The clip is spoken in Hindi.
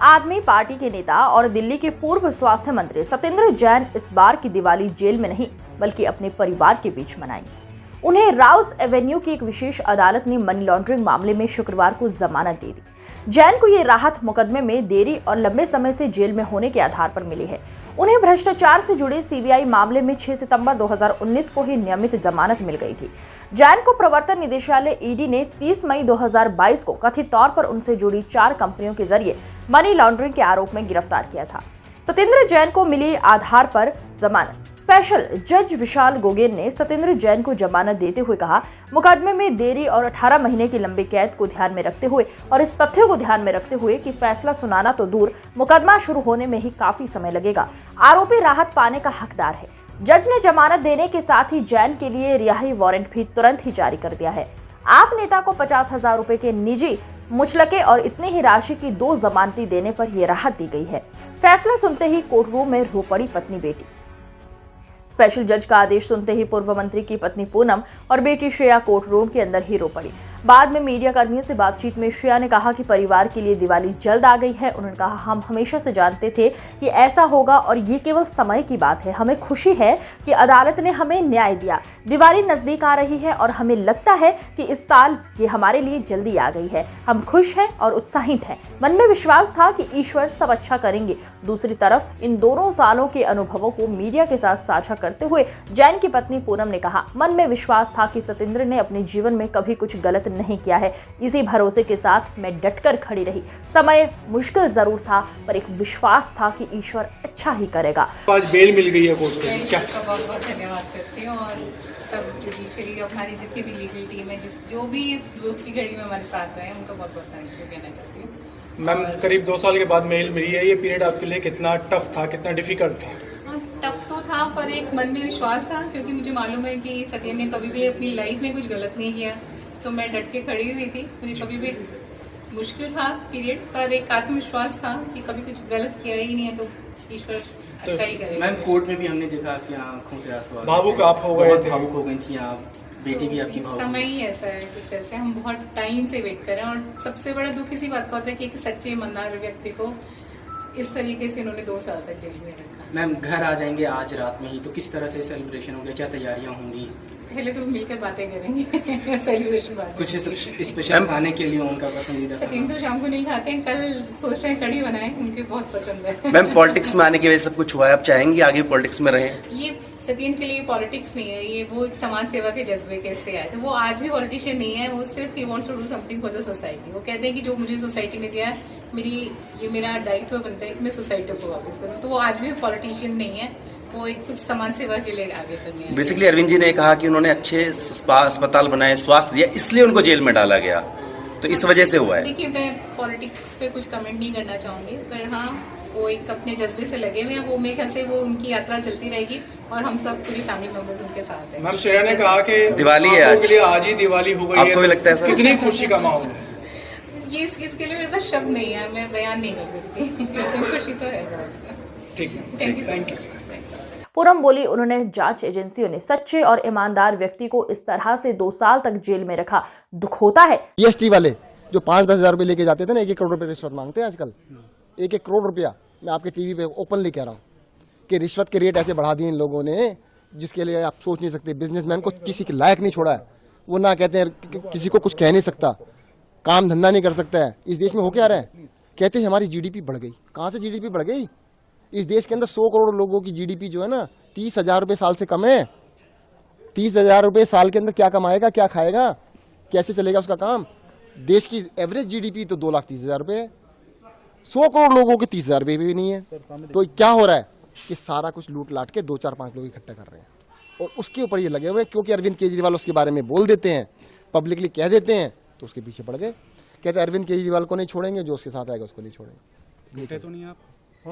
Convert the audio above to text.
आदमी पार्टी के नेता और दिल्ली के पूर्व स्वास्थ्य मंत्री सत्येंद्र जैन इस बार की दिवाली जेल में नहीं बल्कि अपने परिवार के बीच मनाएंगे। उन्हें राउस एवेन्यू की एक विशेष अदालत ने मनी लॉन्ड्रिंग मामले में शुक्रवार को जमानत दे दी। जैन को ये राहत मुकदमे में देरी और लंबे समय से जेल में होने के आधार पर मिली है। उन्हें भ्रष्टाचार से जुड़े सीबीआई मामले में 6 सितंबर 2019 को ही नियमित जमानत मिल गई थी। जैन को प्रवर्तन निदेशालय ईडी ने 30 मई 2022 को कथित तौर पर उनसे जुड़ी 4 कंपनियों के जरिए मनी लॉन्ड्रिंग के आरोप में गिरफ्तार किया था। सत्येंद्र जैन को मिली आधार पर जमानत। स्पेशल जज विशाल गोगेन ने सत्येंद्र जैन को जमानत देते हुए कहा, मुकदमे में देरी और 18 महीने की लंबी कैद को ध्यान में रखते हुए और इस तथ्य को ध्यान में रखते हुए कि फैसला सुनाना तो दूर, मुकदमा शुरू होने में ही काफी समय लगेगा, आरोपी राहत पाने का हकदार है। जज ने जमानत देने के साथ ही जैन के लिए रिहाई वारंट भी तुरंत ही जारी कर दिया है। आप नेता को 50,000 रुपए के निजी मुचलके और इतनी ही राशि की 2 जमानती देने पर यह राहत दी गई है। फैसला सुनते ही कोर्ट रूम में रो पड़ी पत्नी बेटी। स्पेशल जज का आदेश सुनते ही पूर्व मंत्री की पत्नी पूनम और बेटी श्रेया कोर्ट रूम के अंदर ही रो पड़ी। बाद में मीडिया कर्मियों से बातचीत में श्रेया ने कहा कि परिवार के लिए दिवाली जल्द आ गई है। उन्होंने कहा, हम हमेशा से जानते थे कि ऐसा होगा और ये केवल समय की बात है। हमें खुशी है कि अदालत ने हमें न्याय दिया। दिवाली नजदीक आ रही है और हमें लगता है कि इस साल ये हमारे लिए जल्दी आ गई है। हम खुश हैं और उत्साहित हैं। मन में विश्वास था कि ईश्वर सब अच्छा करेंगे। दूसरी तरफ इन दोनों सालों के अनुभवों को मीडिया के साथ साझा करते हुए जैन की पत्नी पूनम ने कहा, मन में विश्वास था कि सत्येंद्र ने अपने जीवन में कभी कुछ गलत नहीं किया है। इसी भरोसे के साथ मैं डटकर खड़ी रही। समय मुश्किल जरूर था पर एक विश्वास था कि ईश्वर अच्छा ही करेगा। आज बेल मिल गई है कोर्ट से, क्या बहुत बहुत धन्यवाद करती हूँ और सब जुडिशरी हमारी जितनी भी लीगल टीम है, जो भी इस ग्रुप की घड़ी में हमारे साथ रहे, उनका बहुत बहुत थैंक यू कहना चाहती हूँ। मैम, करीब 2 साल के बाद मेल मिली है। ये पीरियड आपके लिए कितना टफ था, कितना डिफिकल्ट था? टफ तो था पर एक मन में विश्वास था, क्योंकि मुझे मालूम है कि सत्येंद्र ने कभी भी अपनी लाइफ में कुछ गलत नहीं किया, तो मैं डट के खड़ी हुई थी। मुझे कभी भी मुश्किल था पीरियड, पर एक आत्मविश्वास था कि कभी कुछ गलत किया ही नहीं है तो ईश्वर अच्छा ही करेगा। मैम, कोर्ट में भी हमने देखा कि आंखों से आंसू आ गए, भावुक आप हो गए थे, भावुक हो गई थी आप, बेटी भी आपकी भावुक। समय ही ऐसा है, कुछ ऐसे हम बहुत टाइम से वेट कर रहे हैं और सबसे बड़ा दुख इसी बात का होता है कि एक सच्चे ईमानदार व्यक्ति को इस तरीके से इन्होंने 2 साल तक जेल में रखा। मैम, घर आ जाएंगे आज रात में ही, तो किस तरह से सेलिब्रेशन होगा, क्या तैयारियां होंगी? पहले तो मिलकर बातें करेंगे सेलिब्रेशन बाद कुछ स्पेशल खाने के लिए उनका पसंदीदा? सत्येंद्र तो शाम को नहीं खाते हैं, कल सोच रहे हैं कढ़ी बनाएं, उनके बहुत पसंद है। मैम, पॉलिटिक्स में आने की वजह से सब कुछ हुआ है, आप चाहेंगे आगे पॉलिटिक्स में रहें? ये सत्येंद्र के लिए पॉलिटिक्स नहीं है, ये वो एक समाज सेवा के जज्बे के से आए, तो वो आज भी पॉलिटिशियन नहीं है। वो सिर्फ ही wants to do something for the society. वो कहते हैं कि जो मुझे सोसाइटी ने दिया है, ये मेरा दायित्व बनता है कि मैं सोसाइटी को वापस करूँ। तो वो आज भी पॉलिटिशियन नहीं है, वो एक कुछ समाज सेवा के लिए आगे करने है। बेसिकली अरविंद जी ने कहा कि उन्होंने अच्छे अस्पताल बनाए, स्वास्थ्य दिया, इसलिए उनको जेल में डाला गया, तो इस वजह से हुआ है। देखिए, मैं पॉलिटिक्स पे कुछ कमेंट नहीं करना चाहूंगी, पर हाँ, वो एक अपने जज्बे से लगे हुए हैं। वो मेरे ख्याल से वो उनकी यात्रा चलती रहेगी और हम सब पूरी फैमिली मेंबर्स उनके साथ हैं। मैम, श्रेया ने कहा कि दिवाली है आज ही दिवाली हो गई है, आपको भी लगता है सर? कितनी खुशी का माहौल है? ये इसके लिए मेरे पास शब्द नहीं है, मैं बयान नहीं कर सकती। खुशी तो है बहुत। ठीक है, थैंक यू। पूनम बोली, उन्होंने जांच एजेंसियों ने सच्चे और ईमानदार व्यक्ति को इस तरह से 2 साल तक जेल में रखा। दुख होता है। जीएसटी वाले जो 5-10 हजार रुपए लेके जाते थे ना, 1-1 करोड़ रुपए रिश्वत मांगते हैं आजकल। 1-1 करोड़ रुपया मैं आपके टीवी पे ओपनली कह रहा हूँ कि रिश्वत के रेट ऐसे बढ़ा दिए इन लोगों ने, जिसके लिए आप सोच नहीं सकते। बिजनेसमैन को किसी के लायक नहीं छोड़ा है। वो ना कहते हैं, किसी को कुछ कह नहीं सकता, काम धंधा नहीं कर सकता है। इस देश में हो क्या रहा है? कहते हैं हमारी जीडीपी बढ़ गई। कहाँ से जीडीपी बढ़ गई? इस देश के अंदर 100 करोड़ लोगों की जीडीपी जो है ना, 30,000 रुपए साल से कम है। 30,000 रुपए साल के अंदर क्या कमाएगा, क्या खाएगा, कैसे चलेगा उसका काम? देश की एवरेज जीडीपी तो 2,30,000 रुपए है। 100 करोड़ लोगों के 30,000 रुपए भी नहीं है। तो क्या हो रहा है कि सारा कुछ लूट लाट के 2-4-5 लोग इकट्ठा कर रहे हैं और उसके ऊपर ये लगे हुए, क्योंकि अरविंद केजरीवाल उसके बारे में बोल देते हैं, पब्लिकली कह देते हैं, तो उसके पीछे पड़ गए। कहते अरविंद केजरीवाल को नहीं छोड़ेंगे, जो उसके साथ आएगा उसको नहीं छोड़ेंगे। तो नहीं आप